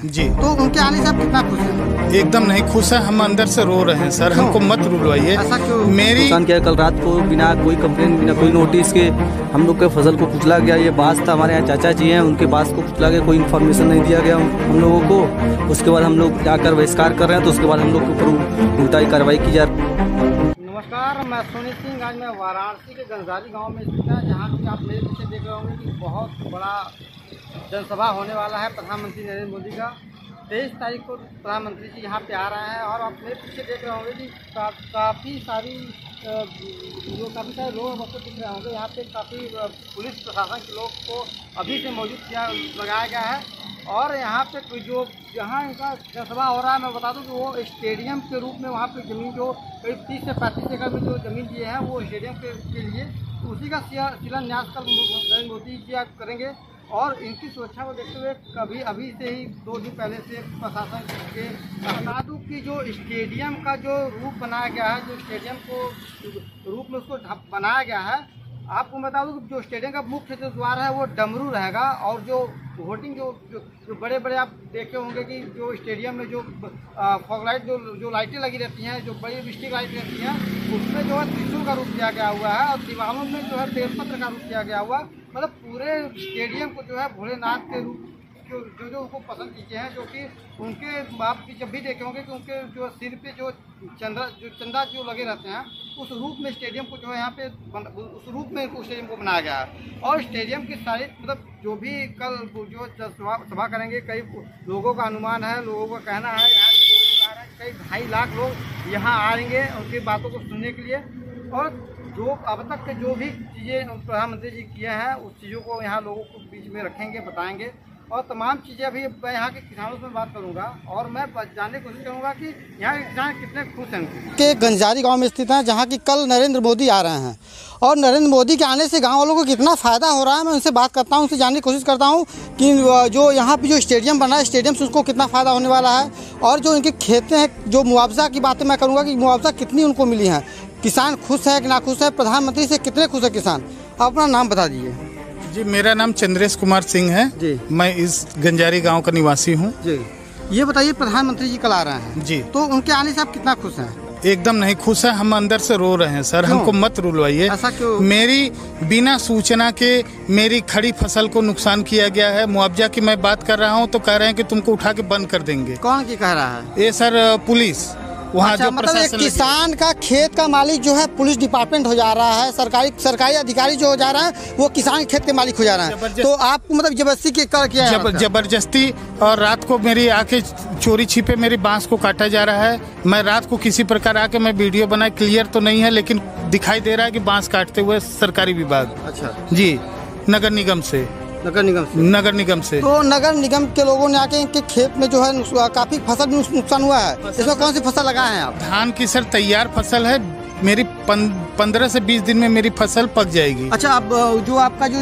हैं जी। तो उनके आने से आप कितना खुश हैं? एकदम नहीं खुश है, हम अंदर से रो रहे हैं सर। हमको मत रुलवाइए। ऐसा क्यों? मेरी नुकसान किया कल रात को, बिना कोई कंप्लेन, बिना कोई नोटिस के हम लोग के फसल को कुचला गया। ये बास था, हमारे यहाँ चाचा जी हैं, उनके बास को कुचला गया, कोई इन्फॉर्मेशन नहीं दिया गया हम लोगों को। उसके बाद हम लोग जाकर बहिष्कार कर रहे हैं, तो उसके बाद हम लोग के ऊपर उल्टा कार्रवाई की जा रही है। नमस्कार, मैं सोनी सिंह। आज मैं वाराणसी के गंजारी गांव में स्थित है, जहां कि आप मेरे पीछे देख रहे होंगे कि बहुत बड़ा जनसभा होने वाला है प्रधानमंत्री नरेंद्र मोदी का। 23 तारीख को प्रधानमंत्री जी यहाँ पे आ रहे हैं और आप मेरे पीछे देख रहे होंगे कि काफ़ी सारे लोग आपको दिख रहे होंगे। यहाँ पे काफ़ी पुलिस प्रशासन के लोग को अभी से मौजूद लगाया गया है। और यहाँ पे जो जहाँ इनका जनसभा हो रहा है, मैं बता दूं कि वो स्टेडियम के रूप में वहाँ पे ज़मीन जो करीब 30 से 35 एकड़ में जो ज़मीन दिए हैं वो स्टेडियम के लिए, उसी का शिलान्यास कल नरेंद्र मोदी जी आप करेंगे। और इनकी सुरक्षा को देखते हुए अभी से ही 2 दिन पहले से प्रशासन के बता दूँ कि जो स्टेडियम का जो रूप बनाया गया है, जो स्टेडियम को रूप में उसको बनाया गया है, आपको बता दूं कि जो स्टेडियम का मुख्य जो द्वार है वो डमरू रहेगा। और जो होर्डिंग जो बड़े बड़े आप देखे होंगे कि जो स्टेडियम में जो फॉग लाइट जो लाइटें लगी रहती हैं, जो बड़ी स्टिक लाइट रहती हैं, उसमें जो है त्रिशूल का रूप दिया गया हुआ है और दीवारों में जो है बेलपत्र का रूप दिया गया हुआ। मतलब पूरे स्टेडियम को जो है भोलेनाथ के रूप जो उनको पसंद कीजिए हैं, जो कि उनके आप जब भी देखे होंगे कि उनके जो सिर पे जो चंदा जो लगे रहते हैं, उस रूप में स्टेडियम को जो है यहाँ पे उस रूप में स्टेडियम को बनाया गया है। और स्टेडियम की सारी मतलब जो भी कल जो सभा करेंगे, कई लोगों का अनुमान है, लोगों का कहना है, यहाँ के लोग बता रहे हैं कई 2.5 लाख लोग यहाँ आएंगे उनकी बातों को सुनने के लिए। और जो अब तक के जो भी चीज़ें प्रधानमंत्री जी किए हैं, उस चीज़ों को यहाँ लोगों को बीच में रखेंगे, बताएंगे। और तमाम चीज़ें अभी मैं यहाँ के किसानों से बात करूँगा और मैं जानने की कोशिश करूँगा कि यहाँ के किसान कितने खुश हैं। के गंजारी गांव में स्थित हैं, जहाँ की कल नरेंद्र मोदी आ रहे हैं और नरेंद्र मोदी के आने से गांव वालों को कितना फ़ायदा हो रहा है, मैं उनसे बात करता हूँ, उनसे जानने की कोशिश करता हूँ कि जो यहाँ पे जो स्टेडियम बना है, स्टेडियम से उसको कितना फ़ायदा होने वाला है। और जो इनके खेतें हैं, जो मुआवजा की बातें मैं करूँगा कि मुआवजा कितनी उनको मिली है, किसान खुश है कि नाखुश है, प्रधानमंत्री से कितने खुश है किसान। अपना नाम बता दीजिए। जी, मेरा नाम चंद्रेश कुमार सिंह है जी। मैं इस गंजारी गांव का निवासी हूं जी। ये बताइए, प्रधानमंत्री जी कल आ रहे हैं जी, तो उनके आने से आप कितना खुश हैं? एकदम नहीं खुश है, हम अंदर से रो रहे हैं सर। हमको मत रुलवाइए। ऐसा क्यों? मेरी बिना सूचना के मेरी खड़ी फसल को नुकसान किया गया है। मुआवजा की मैं बात कर रहा हूं तो कह रहे हैं कि तुमको उठा के बंद कर देंगे। कौन की कह रहा है? ये सर पुलिस वहाँ। अच्छा, मतलब एक किसान का खेत का मालिक जो है पुलिस डिपार्टमेंट हो जा रहा है, सरकारी अधिकारी जो हो जा रहा है वो किसान के खेत के मालिक हो जा रहा है। तो आपको मतलब जबरदस्ती किया है? जबरदस्ती। और रात को मेरी आके चोरी छिपे मेरी बांस को काटा जा रहा है। मैं रात को किसी प्रकार आके मैं वीडियो बनाए, क्लियर तो नहीं है लेकिन दिखाई दे रहा है कि बांस काटते हुए सरकारी विभाग। अच्छा जी, नगर निगम से। नगर निगम से तो नगर निगम के लोगों ने आके इनके खेत में जो है काफी फसल भी नुकसान हुआ है। इसमें कौन सी फसल लगाए हैं आप? धान की सर तैयार फसल है मेरी। 15 से 20 दिन में मेरी फसल पक जाएगी। अच्छा, अब जो आपका जो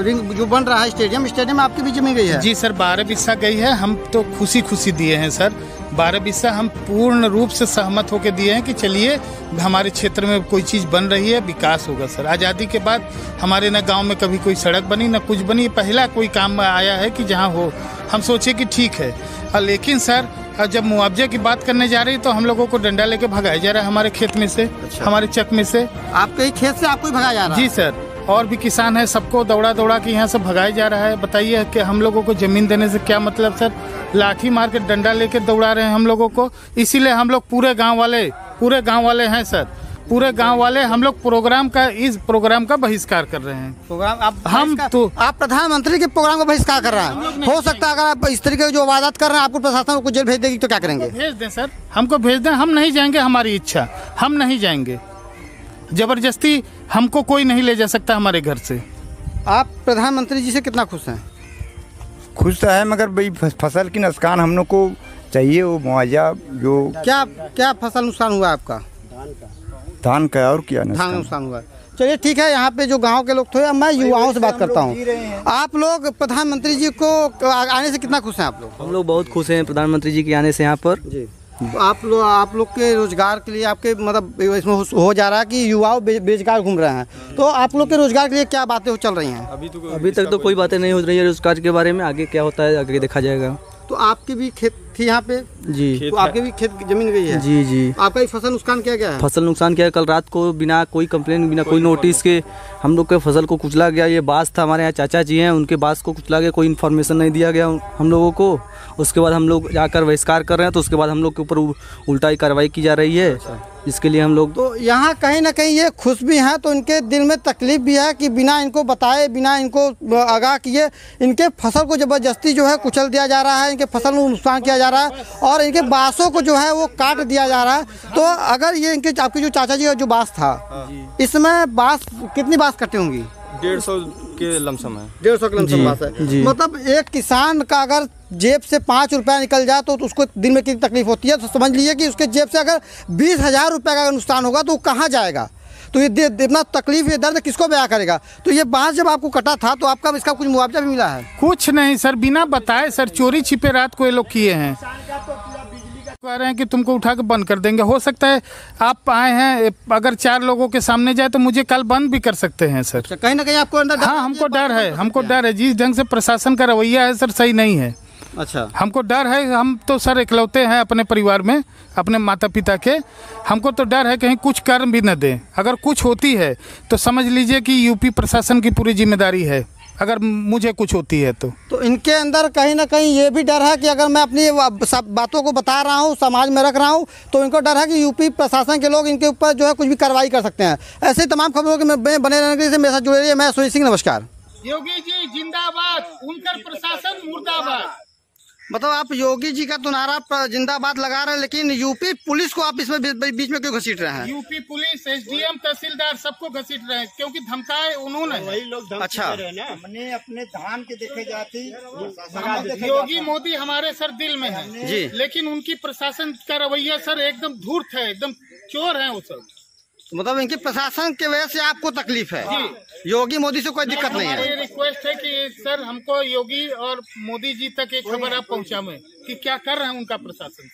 रिंग जो बन रहा है स्टेडियम आपकी भी जमी गई है? जी सर, 12 बिस्सा गई है। हम तो खुशी दिए हैं सर। 12 बिस्सा हम पूर्ण रूप से सहमत होकर दिए हैं कि चलिए हमारे क्षेत्र में कोई चीज़ बन रही है, विकास होगा सर। आज़ादी के बाद हमारे न गांव में कभी कोई सड़क बनी न कुछ बनी, पहला कोई काम में आया है कि जहां हो। हम सोचे कि ठीक है, लेकिन सर जब मुआवजे की बात करने जा रही तो हम लोगों को डंडा लेके भगाया जा रहा है हमारे खेत में से। अच्छा। हमारे चक में से। आपके खेत से आपको भगाया जा रहा है? जी सर, और भी किसान है, सबको दौड़ा के यहाँ से भगाया जा रहा है। बताइए कि हम लोगों को जमीन देने से क्या मतलब सर? लाठी मार के डंडा लेके दौड़ा रहे हैं हम लोगों को। इसीलिए हम लोग पूरे गांव वाले हैं सर, पूरे गांव वाले हम लोग इस प्रोग्राम का बहिष्कार कर रहे हैं। प्रोग्राम आप प्रधानमंत्री के प्रोग्राम का बहिष्कार कर रहे हैं? हो सकता है अगर आप इस तरीके जो वादात कर रहे हैं आपको प्रशासन को जेल भेज देगी तो क्या करेंगे? भेज दें सर, हमको भेज दें, हम नहीं जाएंगे, हमारी इच्छा, हम नहीं जाएंगे। जबरदस्ती हमको कोई नहीं ले जा सकता हमारे घर से। आप प्रधानमंत्री जी से कितना खुश हैं? खुश तो है, मगर भाई फसल की नुकसान हम लोग को चाहिए वो मुआवजा। जो क्या फसल नुकसान हुआ आपका? धान का और क्या नुकसान हुआ? चलिए ठीक है, यहाँ पे जो गांव के लोग थे, मैं युवाओं से बात करता हूँ। आप लोग प्रधानमंत्री जी को आने से कितना खुश हैं आप लोग? हम लोग बहुत खुश हैं प्रधानमंत्री जी के आने से यहाँ पर जी। आप लोग के रोजगार के लिए आपके मतलब इसमें हो जा रहा है कि युवा बेरोजगार घूम रहे हैं, तो आप लोग के रोजगार के लिए क्या बातें चल रही हैं? अभी तक तो कोई बातें नहीं हो रही है रोजगार के बारे में। आगे क्या होता है आगे देखा जाएगा। तो आपकी भी खेत थी यहाँ पे जी, तो आपके भी खेत जमीन गई है जी जी। आपका भी फसल नुकसान क्या गया है? फसल नुकसान क्या है, कल रात को बिना कोई कंप्लेन बिना कोई नोटिस के हम लोग के फसल को कुचला गया। ये बास था, हमारे यहाँ चाचा जी हैं, उनके बास को कुचला गया, कोई इन्फॉर्मेशन नहीं दिया गया हम लोगों को। उसके बाद हम लोग जाकर बहिष्कार कर रहे हैं, तो उसके बाद हम लोग के ऊपर उल्टा ही कार्रवाई की जा रही है, जिसके लिए हम लोग तो यहाँ कहीं ना कहीं ये खुश भी हैं, तो इनके दिल में तकलीफ भी है कि बिना इनको बताए, बिना इनको आगाह किए इनके फसल को ज़बरदस्ती जो है कुचल दिया जा रहा है, इनके फसल को नुकसान किया जा रहा है और इनके बाँसों को जो है वो काट दिया जा रहा है। तो अगर ये इनके आपके जो चाचा जी का जो बाँस था, इसमें बाँस कितनी बाँस कटी होंगी? 150 के लमसम है। 150 के लमसम बाँस है। मतलब एक किसान का अगर जेब से 5 रुपया निकल जाए तो उसको दिन में कितनी तकलीफ होती है। तो समझ लीजिए कि उसके जेब से अगर 20,000 रुपये का नुकसान होगा तो वो कहाँ जाएगा? तो ये इतना तकलीफ, ये दर्द किसको बयां करेगा? तो ये बाँस जब आपको कटा था तो आपका इसका कुछ मुआवजा भी मिला है? कुछ नहीं सर, बिना बताए सर, चोरी छिपे रात को ये लोग किए हैं। कह रहे हैं कि तुमको उठा के बंद कर देंगे। हो सकता है आप आए हैं, अगर 4 लोगों के सामने जाए तो मुझे कल बंद भी कर सकते हैं सर। अच्छा, कहीं ना कहीं आपको अंदर हाँ, हमको डर है, हमको डर है। जिस ढंग से प्रशासन का रवैया है सर, सही नहीं है। अच्छा, हमको डर है। हम तो सर इकलौते हैं अपने परिवार में, अपने माता पिता के। हमको तो डर है कहीं कुछ कर भी न दें। अगर कुछ होती है तो समझ लीजिए कि यूपी प्रशासन की पूरी जिम्मेदारी है, अगर मुझे कुछ होती है तो इनके अंदर कहीं ना कहीं ये भी डर है कि अगर मैं अपनी बातों को बता रहा हूँ, समाज में रख रहा हूँ, तो इनको डर है कि यूपी प्रशासन के लोग इनके ऊपर जो है कुछ भी कार्रवाई कर सकते हैं। ऐसे तमाम खबरों के में बने रहने के लिए मेरे साथ जुड़े रहिए। मैं सुनील सिंह, नमस्कार। योगी जी जिंदाबाद, उनका प्रशासन मुर्दाबाद। मतलब आप योगी जी का तो नारा जिंदाबाद लगा रहे हैं, लेकिन यूपी पुलिस को आप इसमें बीच में क्यों घसीट रहे हैं? यूपी पुलिस, एसडीएम, तहसीलदार सबको घसीट रहे हैं क्योंकि धमकाए उन्होंने। वही लोग अच्छा, हमने अपने धान के देखे जाती योगी मोदी हमारे सर दिल में है जी, लेकिन उनकी प्रशासन का रवैया सर एकदम धूर्त है, एकदम चोर है वो सब। मतलब इनकी प्रशासन की वजह से आपको तकलीफ है? योगी मोदी से कोई दिक्कत नहीं है? ये रिक्वेस्ट है कि सर हमको योगी और मोदी जी तक एक खबर आप पहुंचाएं कि क्या कर रहे हैं उनका प्रशासन।